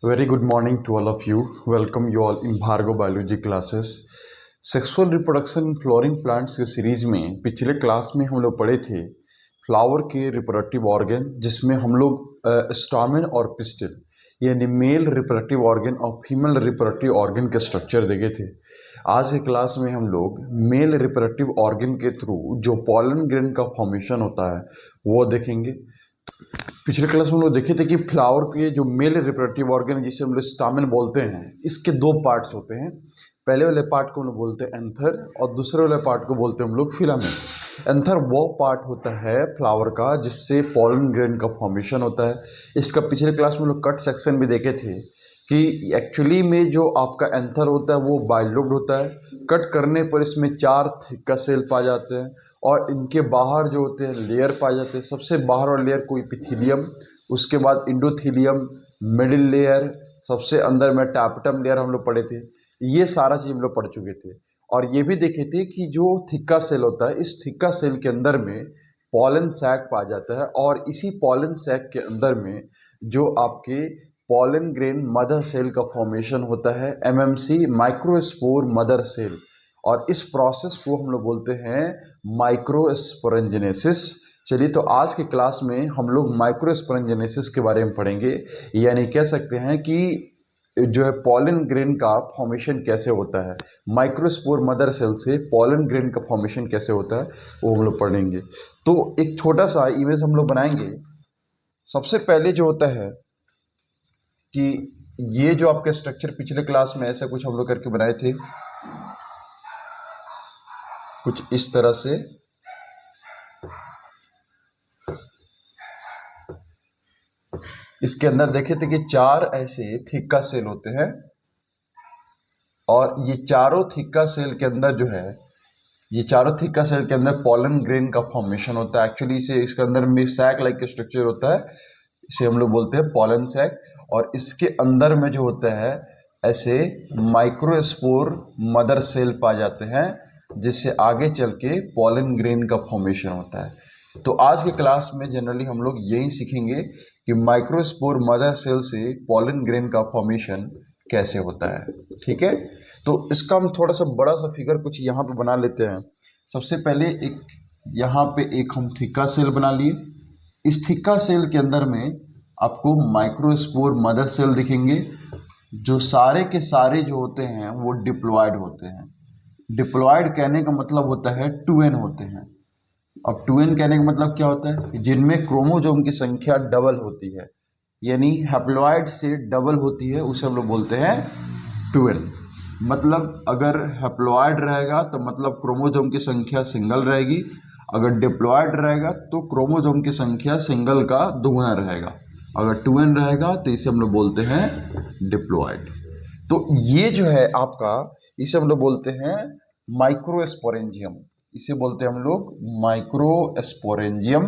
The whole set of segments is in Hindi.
Very good morning to all of you. Welcome you all in Bhargo Biology classes. Sexual reproduction in flooring plants के सीरीज में पिछले क्लास में हम लोग पढ़े थे फ्लावर के रिप्रोडक्टिव ऑर्गन, जिसमें हम लोग स्टामेन और पिस्टिल यानी मेल रिप्रोडक्टिव ऑर्गन और फीमेल रिप्रोडक्टिव ऑर्गन के स्ट्रक्चर देखे थे। आज के क्लास में हम लोग मेल रिप्रोडक्टिव ऑर्गन के थ्रू जो पॉलन ग्रेन का फॉर्मेशन होता है वो देखेंगे। पिछले क्लास में हम लोग देखे थे कि फ्लावर के जो मेल रिप्रोडक्टिव ऑर्गन जिसे हम लोग स्टामेन बोलते हैं, इसके दो पार्ट्स होते हैं। पहले वाले पार्ट को हम लोग बोलते हैं एंथर और दूसरे वाले पार्ट को बोलते हैं हम लोग फिलामेंट। एंथर वो पार्ट होता है फ्लावर का जिससे पॉलन ग्रेन का फॉर्मेशन होता है। इसका पिछले क्लास में हम लोग कट सेक्शन भी देखे थे कि एक्चुअली में जो आपका एंथर होता है वो बाइलोब्ड होता है। कट करने पर इसमें 4 थिक्का सेल पाए जाते हैं और इनके बाहर जो होते हैं लेयर पाए जाते हैं। सबसे बाहर वाला लेयर को एपिथेलियम, उसके बाद इंडोथेलियम, मिडिल लेयर, सबसे अंदर में टैपेटम लेयर हम लोग पढ़े थे। ये सारा चीज़ हम लोग पढ़ चुके थे और ये भी देखे थे कि जो थिक्का सेल होता है, इस थिक्का सेल के अंदर में पॉलन सैक पाया जाता है और इसी पॉलन सैक के अंदर में जो आपके पॉलन ग्रेन मदर सेल का फॉर्मेशन होता है, एमएमसी माइक्रोस्पोर मदर सेल, और इस प्रोसेस को हम लोग बोलते हैं माइक्रोस्पोरेंजेनेसिस। चलिए, तो आज के क्लास में हम लोग माइक्रोस्पोरेंजेनेसिस के बारे में पढ़ेंगे, यानी कह सकते हैं कि जो है पॉलन ग्रेन का फॉर्मेशन कैसे होता है, माइक्रोस्पोर मदर सेल से पॉलन ग्रेन का फॉर्मेशन कैसे होता है वो हम लोग पढ़ेंगे। तो एक छोटा सा इमेज हम लोग बनाएंगे। सबसे पहले जो होता है कि ये जो आपके स्ट्रक्चर पिछले क्लास में ऐसा कुछ हम लोग करके बनाए थे, कुछ इस तरह से। इसके अंदर देखे थे कि 4 ऐसे थिक्का सेल होते हैं और ये चारों थिक्का सेल के अंदर जो है, ये चारों थिक्का सेल के अंदर पॉलन ग्रेन का फॉर्मेशन होता है। एक्चुअली इसे इसके अंदर में सैक लाइक स्ट्रक्चर होता है, इसे हम लोग बोलते हैं पॉलन सैक। और इसके अंदर में जो होता है ऐसे माइक्रोस्पोर मदर सेल पाए जाते हैं, जिससे आगे चल के पॉलन ग्रेन का फॉर्मेशन होता है। तो आज के क्लास में जनरली हम लोग यही सीखेंगे कि माइक्रोस्पोर मदर सेल से पॉलन ग्रेन का फॉर्मेशन कैसे होता है। ठीक है, तो इसका हम थोड़ा सा बड़ा सा फिगर कुछ यहाँ पे बना लेते हैं। सबसे पहले एक यहाँ पे एक हम थिक्का सेल बना लिए। इस थिक्का सेल के अंदर में आपको माइक्रोस्पोर मदर सेल दिखेंगे, जो सारे के सारे जो होते हैं वो डिप्लॉयड होते हैं। डिप्लॉयड कहने का मतलब होता है 2n होते हैं। अब 2n कहने का मतलब क्या होता है, जिनमें क्रोमोसोम की संख्या डबल होती है, यानी हैप्लॉयड से डबल होती है, उसे हम लोग बोलते हैं 2n। मतलब अगर हैप्लॉयड रहेगा तो मतलब क्रोमोसोम की संख्या सिंगल रहेगी, अगर डिप्लॉयड रहेगा तो क्रोमोसोम की संख्या सिंगल का दोगुना रहेगा। अगर 2n रहेगा तो इसे हम लोग बोलते हैं डिप्लॉयड। तो ये जो है आपका, इसे हम लोग बोलते हैं माइक्रोस्पोरेंजियम। इसे बोलते हैं हम लोग माइक्रोस्पोरेंजियम।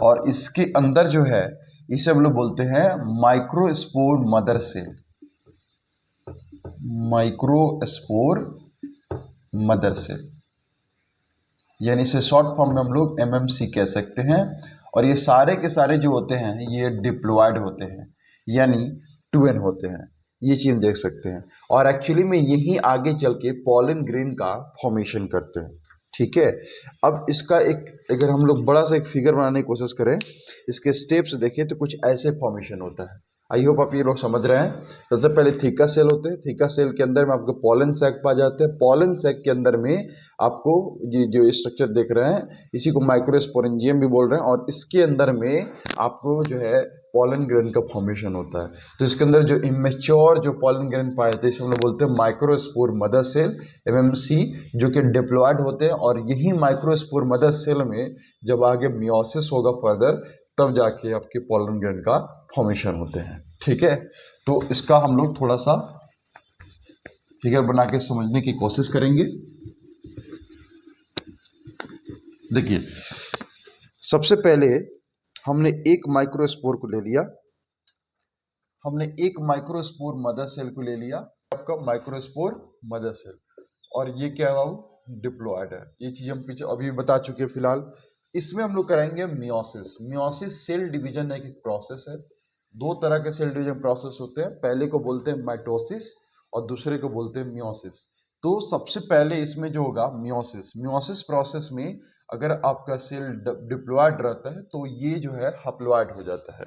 और इसके अंदर जो है इसे हम लोग बोलते हैं microspore mother cell. Microspore mother cell, यानी इसे शॉर्ट फॉर्म में हम लोग एमएमसी कह सकते हैं। और ये सारे के सारे जो होते हैं ये डिप्लॉयड होते हैं, यानी 2n होते हैं। ये चीज देख सकते हैं और एक्चुअली में यही आगे चल के पॉलन ग्रेन का फॉर्मेशन करते हैं। ठीक है, अब इसका एक अगर हम लोग बड़ा सा एक फिगर बनाने की कोशिश करें, इसके स्टेप्स देखें तो कुछ ऐसे फॉर्मेशन होता है। आई होप आप ये लोग समझ रहे हैं। सबसे पहले थीका सेल होते हैं, थीका सेल के अंदर में आपको पॉलन सैक पाए जाते हैं। पॉलन सैक के अंदर में आपको ये जो स्ट्रक्चर देख रहे हैं इसी को माइक्रोस्पोरेंजियम भी बोल रहे हैं, और इसके अंदर में आपको जो है पॉलन ग्रेन का फॉर्मेशन होता है। तो इसके अंदर जो इमेच्योर जो पॉलन ग्रेन पाए जाते हैं इसे हम लोग बोलते हैं माइक्रोस्पोर मदर सेल, एमएमसी, जो कि डिप्लॉयड होते हैं। और यही माइक्रोस्पोर मदर सेल में जब आगे मियोसिस होगा फर्दर, तब जाके आपके पॉलन ग्रेन का फॉर्मेशन होते हैं। ठीक है, तो इसका हम लोग थोड़ा सा फिगर बना के समझने की कोशिश करेंगे। देखिए, सबसे पहले हमने एक माइक्रोस्पोर को ले लिया, हमने एक माइक्रोस्पोर मदर सेल को ले लिया, आपका माइक्रोस्पोर मदर सेल, और ये क्या है, डिप्लॉयड है। ये चीज हम पीछे अभी बता चुके हैं। फिलहाल इसमें हम लोग करेंगे मियोसिस। मियोसिस सेल डिवीजन एक प्रोसेस है दो तरह के सेल डिवीजन प्रोसेस होते हैं, पहले को बोलते हैं माइटोसिस और दूसरे को बोलते हैं मियोसिस। तो सबसे पहले इसमें जो होगा मियोसिस, मियोसिस प्रोसेस में अगर आपका सेल डिप्लॉयड रहता है तो ये जो है हैप्लॉयड हो जाता है।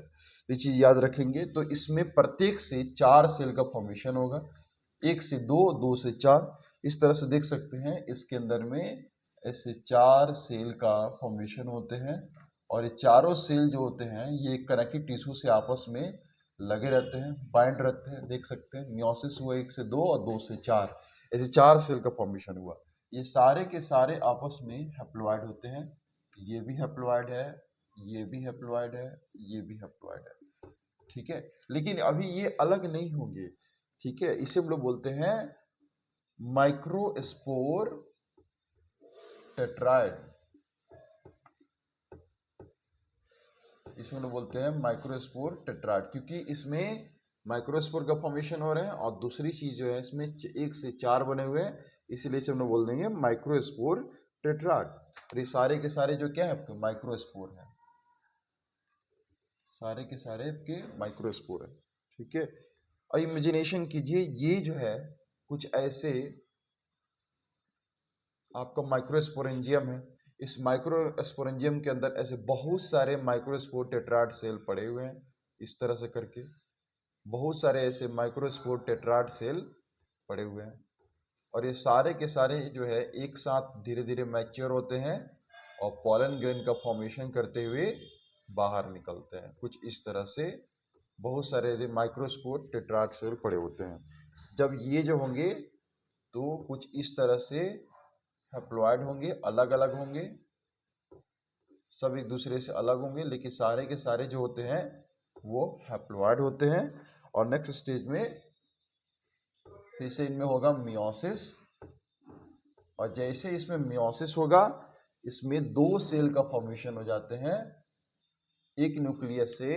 ये चीज याद रखेंगे। तो इसमें प्रत्येक से 4 सेल का फॉर्मेशन होगा, 1 से 2, 2 से 4। इस तरह से देख सकते हैं इसके अंदर में ऐसे 4 सेल का फॉर्मेशन होते हैं और ये चारों सेल जो होते हैं ये कनेक्टिव टिश्यू से आपस में लगे रहते हैं, बाइंड रहते हैं। देख सकते हैं मियोसिस हुआ 1 से 2 और 2 से 4, ऐसे 4 सेल का फॉर्मेशन हुआ। ये सारे के सारे आपस में हैप्लॉयड होते हैं। ये भी हैप्लॉयड है, ये भी हैप्लॉयड है, ये भी हैप्लॉयड है। ठीक है, लेकिन अभी ये अलग नहीं होंगे। ठीक है, इसे हम लोग बोलते हैं माइक्रोस्पोर टेट्राइड। इसे हम लोग बोलते हैं माइक्रोस्पोर टेट्राइड, क्योंकि इसमें माइक्रोस्पोर का फॉर्मेशन हो रहे हैं और दूसरी चीज जो है इसमें 1 से 4 बने हुए हैं, इसीलिए इसे हम लोग बोल देंगे माइक्रोस्पोर टेट्राइड। और ये सारे के सारे जो क्या है आपके माइक्रोस्पोर है, सारे के सारे आपके माइक्रोस्पोर है। ठीक है, और इमेजिनेशन कीजिए ये जो है कुछ ऐसे आपका माइक्रोस्पोरेंजियम है। इस माइक्रोस्पोरेंजियम के अंदर ऐसे बहुत सारे माइक्रोस्पोर टेट्राड सेल पड़े हुए हैं, इस तरह से करके बहुत सारे ऐसे माइक्रोस्पोर टेट्राड सेल पड़े हुए हैं। और ये सारे के सारे जो है एक साथ धीरे धीरे मैच्योर होते हैं और पॉलन ग्रेन का फॉर्मेशन करते हुए बाहर निकलते हैं। कुछ इस तरह से बहुत सारे माइक्रोस्पोर टेट्राड सेल पड़े होते हैं। जब ये जो होंगे तो कुछ इस तरह से हैप्लॉयड होंगे, अलग अलग होंगे, सब एक दूसरे से अलग होंगे, लेकिन सारे के सारे जो होते हैं वो हैप्लॉयड होते हैं। और नेक्स्ट स्टेज में फिर से इनमें होगा मियोसिस, और जैसे इसमें मियोसिस होगा इसमें 2 सेल का फॉर्मेशन हो जाते हैं। एक न्यूक्लियस से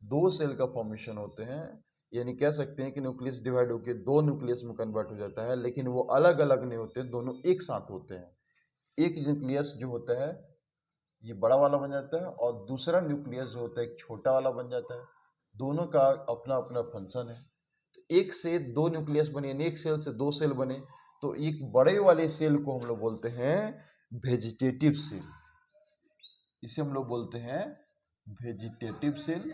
2 सेल का फॉर्मेशन होते हैं, यानी कह सकते हैं कि न्यूक्लियस डिवाइड होकर 2 न्यूक्लियस में कन्वर्ट हो जाता है, लेकिन वो अलग अलग नहीं होते, दोनों एक साथ होते हैं। एक न्यूक्लियस जो होता है ये बड़ा वाला बन जाता है और दूसरा न्यूक्लियस जो होता है एक छोटा वाला बन जाता है। दोनों का अपना अपना फंक्शन है। तो एक से 2 न्यूक्लियस बने यानी एक सेल से 2 सेल बने, तो एक बड़े वाले सेल को हम लोग बोलते हैं वेजिटेटिव सेल। इसे हम लोग बोलते हैं वेजिटेटिव सेल।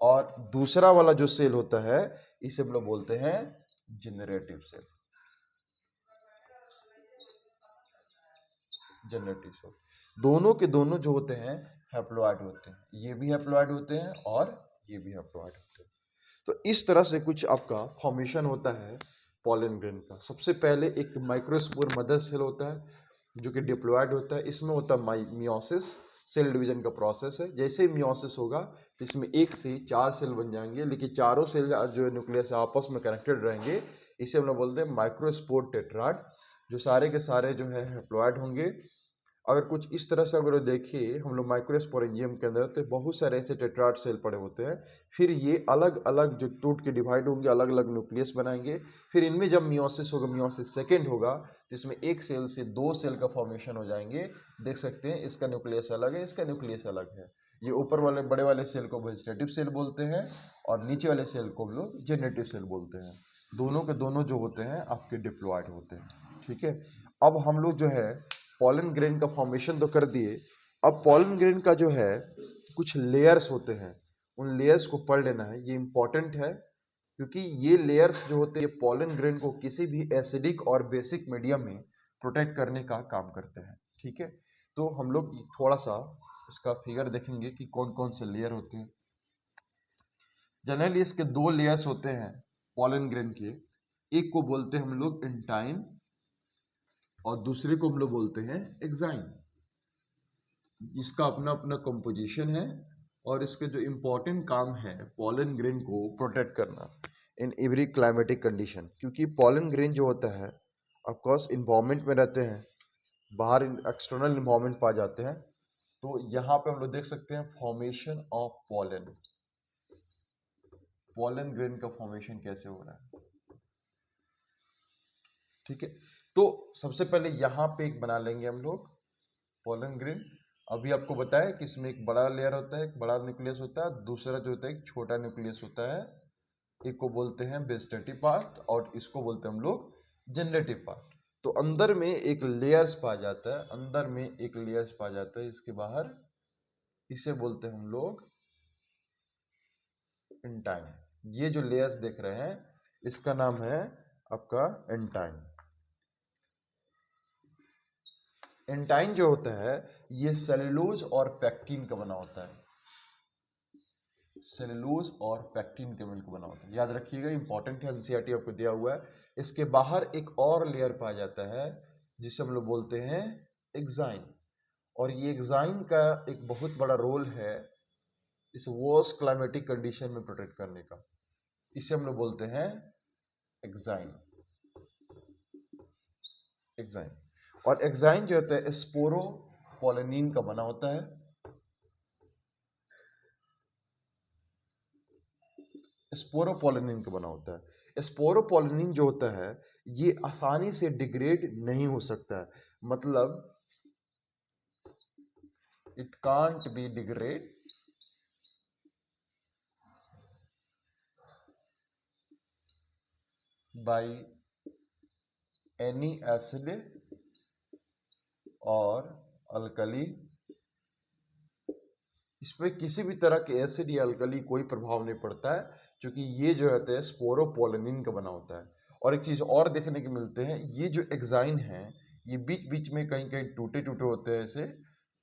और दूसरा वाला जो सेल होता है इसे हम लोग बोलते हैं जनरेटिव सेल। जनरेटिव सेल दोनों के दोनों जो होते हैं हैप्लॉयड होते हैं, ये भी हैप्लॉयड होते हैं और ये भी हैप्लॉयड होते हैं। तो इस तरह से कुछ आपका फॉर्मेशन होता है पॉलन ग्रेन का। सबसे पहले एक माइक्रोस्पोर मदर सेल होता है जो कि डिप्लॉयड होता है, इसमें होता है मियोसिस, सेल डिवीजन का प्रोसेस है। जैसे ही मियोसिस होगा तो इसमें 1 से 4 सेल बन जाएंगे, लेकिन चारों सेल जो न्यूक्लियस आपस में कनेक्टेड रहेंगे, इसे हम लोग बोलते हैं माइक्रोस्पोर टेट्राड, जो सारे के सारे जो है हैप्लॉयड होंगे। अगर कुछ इस तरह से अगर देखिए हम लोग माइक्रोस्पोरेंजियम के अंदर, तो बहुत सारे ऐसे टेट्राड सेल पड़े होते हैं। फिर ये अलग अलग जो टूट के डिवाइड होंगे, अलग अलग न्यूक्लियस बनाएंगे। फिर इनमें जब मियोसिस होगा, मियोसिस सेकेंड होगा, जिसमें एक सेल से 2 सेल का फॉर्मेशन हो जाएंगे। देख सकते हैं इसका न्यूक्लियस अलग है, इसका न्यूक्लियस अलग है। ये ऊपर वाले बड़े वाले सेल को वेजिटेटिव सेल बोलते हैं और नीचे वाले सेल को हम लोग जेनरेटिव सेल बोलते हैं। दोनों के दोनों जो होते हैं आपके डिप्लॉयड होते हैं। ठीक है, अब हम लोग जो है पॉलन ग्रेन का फॉर्मेशन तो कर दिए। अब पॉलन ग्रेन का जो है कुछ लेयर्स होते हैं, उन लेयर्स को पढ़ लेना है, ये इंपॉर्टेंट है, क्योंकि ये लेयर्स जो होते हैं पॉलन ग्रेन को किसी भी एसिडिक और बेसिक मीडियम में प्रोटेक्ट करने का काम करते हैं। ठीक है, तो हम लोग थोड़ा सा इसका फिगर देखेंगे कि कौन कौन से लेयर होते हैं। जनरली इसके 2 लेयर्स होते हैं पॉलन ग्रेन के, एक को बोलते हैं हम लोग इंटाइन और दूसरे को हम लोग बोलते हैं एक्साइन। इसका अपना अपना कंपोजिशन है और इसके जो इम्पोर्टेंट काम है पॉलन ग्रेन को प्रोटेक्ट करना इन एवरी क्लाइमेटिक कंडीशन, क्योंकि पॉलन ग्रेन जो होता है ऑफकोर्स इन्वायरमेंट में रहते हैं, बाहर एक्सटर्नल इन्वायरमेंट पा जाते हैं। तो यहाँ पे हम लोग देख सकते हैं formation of pollen, pollen grain का फॉर्मेशन कैसे हो रहा है। ठीक है, तो सबसे पहले यहाँ पे एक बना लेंगे हम लोग पॉलन ग्रेन, अभी आपको बताया कि इसमें एक बड़ा लेयर होता है, एक बड़ा न्यूक्लियस होता है, दूसरा जो होता है एक छोटा न्यूक्लियस होता है। एक को बोलते हैं वेजिटेटिव पार्ट और इसको बोलते हैं हम लोग जनरेटिव पार्ट। तो अंदर में एक लेयर्स पाया जाता है, अंदर में एक लेयर्स पाया जाता है, इसके बाहर, इसे बोलते हैं हम लोग एंटाइन। ये जो लेयर्स देख रहे हैं इसका नाम है आपका एंटाइन। एंटाइन जो होता है ये सेलुलोज और पैक्टिन का बना होता है, सेलुलोज और पैक्टिन के मिलकर बना होता है। याद रखिएगा, इंपॉर्टेंट है, एनसीईआरटी आपको दिया हुआ है। इसके बाहर एक और लेयर पाया जाता है जिसे हम लोग बोलते हैं एक्साइन, और ये एक्साइन का एक बहुत बड़ा रोल है इस वर्स क्लाइमेटिक कंडीशन में प्रोटेक्ट करने का। इसे हम लोग बोलते हैं एक्साइन, एक्साइन। और एक्साइन जो होता है स्पोरोपोलिन का बना होता है, स्पोरोपोलिन का बना होता है। स्पोरोपोलिन जो होता है ये आसानी से डिग्रेड नहीं हो सकता है, मतलब it can't be degrade by any acid और अल्कली। इस पर किसी भी तरह के एसिड या अल्कली कोई प्रभाव नहीं पड़ता है, क्योंकि ये जो होता है स्पोरोपोलिन का बना होता है। और एक चीज और देखने को मिलते हैं, ये जो एक्साइन है ये बीच बीच में कहीं कहीं टूटे टूटे होते हैं ऐसे,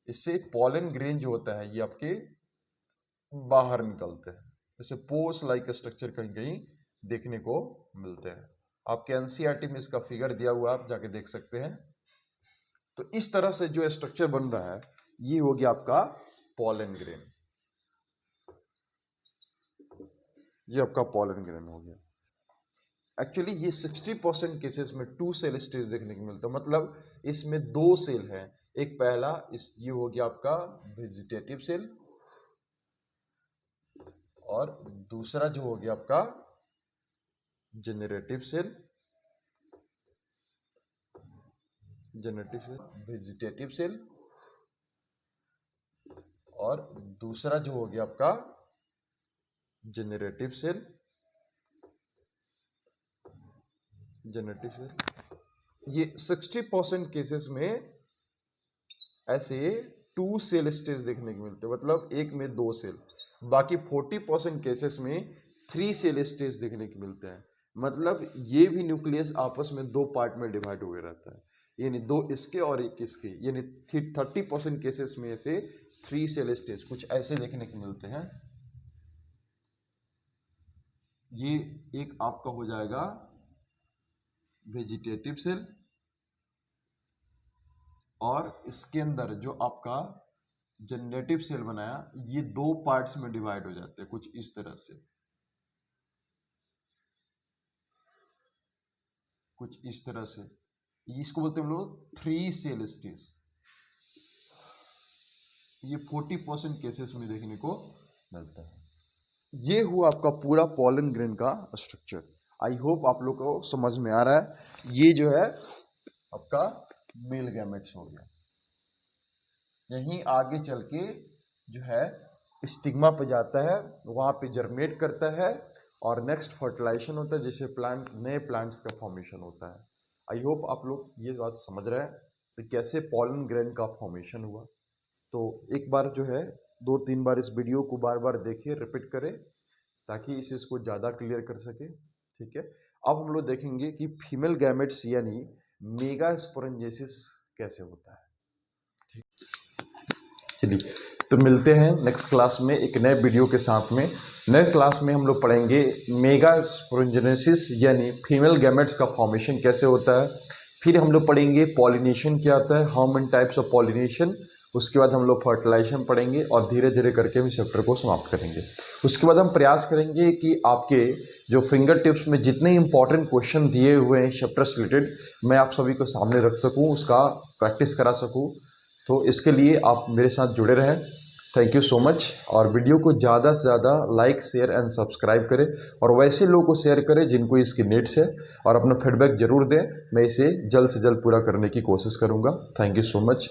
इससे पॉलन ग्रेन जो होता है ये आपके बाहर निकलते हैं, जैसे पोर्स लाइक स्ट्रक्चर कहीं कहीं देखने को मिलते हैं। आपके एनसीईआरटी में इसका फिगर दिया हुआ, आप जाके देख सकते हैं। तो इस तरह से जो स्ट्रक्चर बन रहा है ये हो गया आपका पॉलन ग्रेन, ये आपका पॉलन ग्रेन हो गया। एक्चुअली ये 60% केसेस में 2 सेल स्टेज देखने को मिलता है, मतलब इसमें 2 सेल हैं। एक पहला ये हो गया आपका वेजिटेटिव सेल, और दूसरा जो हो गया आपका generative cell, generative cell, vegetative cell, और दूसरा जो हो गया आपका जनरेटिव सेल, जनरेटिव सेल। ये 60% केसेस में ऐसे 2 सेल स्टेज देखने को मिलते हैं, मतलब एक में 2 सेल। बाकी 40% केसेस में 3 सेल स्टेज देखने को मिलते हैं, मतलब ये भी न्यूक्लियस आपस में 2 पार्ट में डिवाइड हुए रहता है, यानी 2 इसके और एक इसके, यानी 30% केसेस में ऐसे 3 सेल स्टेज कुछ ऐसे देखने को मिलते हैं। ये एक आपका हो जाएगा वेजिटेटिव सेल, और इसके अंदर जो आपका जनरेटिव सेल बनाया ये 2 पार्ट्स में डिवाइड हो जाते हैं कुछ इस तरह से, कुछ इस तरह से। इसको बोलते हैं हम लोग 3 सेल स्टेज। ये 40% केसेस में देखने को मिलता है। ये हुआ आपका पूरा पॉलन ग्रेन का स्ट्रक्चर। आई होप आप लोग को समझ में आ रहा है। ये जो है आपका मेल गैमेट्स हो गया, यहीं आगे चल के जो है स्टिग्मा पे जाता है, वहां पे जर्मिनेट करता है और नेक्स्ट फर्टिलाइजेशन होता है, जिससे प्लांट नए प्लांट्स का फॉर्मेशन होता है। आई होप आप लोग ये बात समझ रहे हैं कि कैसे पॉलन ग्रेन का फॉर्मेशन हुआ। तो एक बार जो है 2-3 बार इस वीडियो को बार बार देखिए, रिपीट करें, ताकि इस इसको ज़्यादा क्लियर कर सके। ठीक है, अब हम लोग देखेंगे कि फीमेल गैमेट्स यानी मेगास्पोरेंजेसिस कैसे होता है। चलिए, तो मिलते हैं नेक्स्ट क्लास में एक नए वीडियो के साथ में। नेक्स्ट क्लास में हम लोग पढ़ेंगे मेगास्पोरेंजेसिस यानी फीमेल गैमेट्स का फॉर्मेशन कैसे होता है। फिर हम लोग पढ़ेंगे पॉलिनेशन क्या होता है, how many types of pollination. उसके बाद हम लोग फर्टिलाइजेशन पढ़ेंगे और धीरे धीरे करके हम चैप्टर को समाप्त करेंगे। उसके बाद हम प्रयास करेंगे कि आपके जो फिंगर टिप्स में जितने इंपॉर्टेंट क्वेश्चन दिए हुए हैं चैप्टर से रिलेटेड, मैं आप सभी को सामने रख सकूं, उसका प्रैक्टिस करा सकूं। तो इसके लिए आप मेरे साथ जुड़े रहें। Thank you so much. और वीडियो को ज़्यादा से ज़्यादा लाइक, शेयर एंड सब्सक्राइब करें, और वैसे लोगों को शेयर करें जिनको इसकी नीड्स है, और अपना फीडबैक जरूर दें। मैं इसे जल्द से जल्द पूरा करने की कोशिश करूँगा। Thank you so much.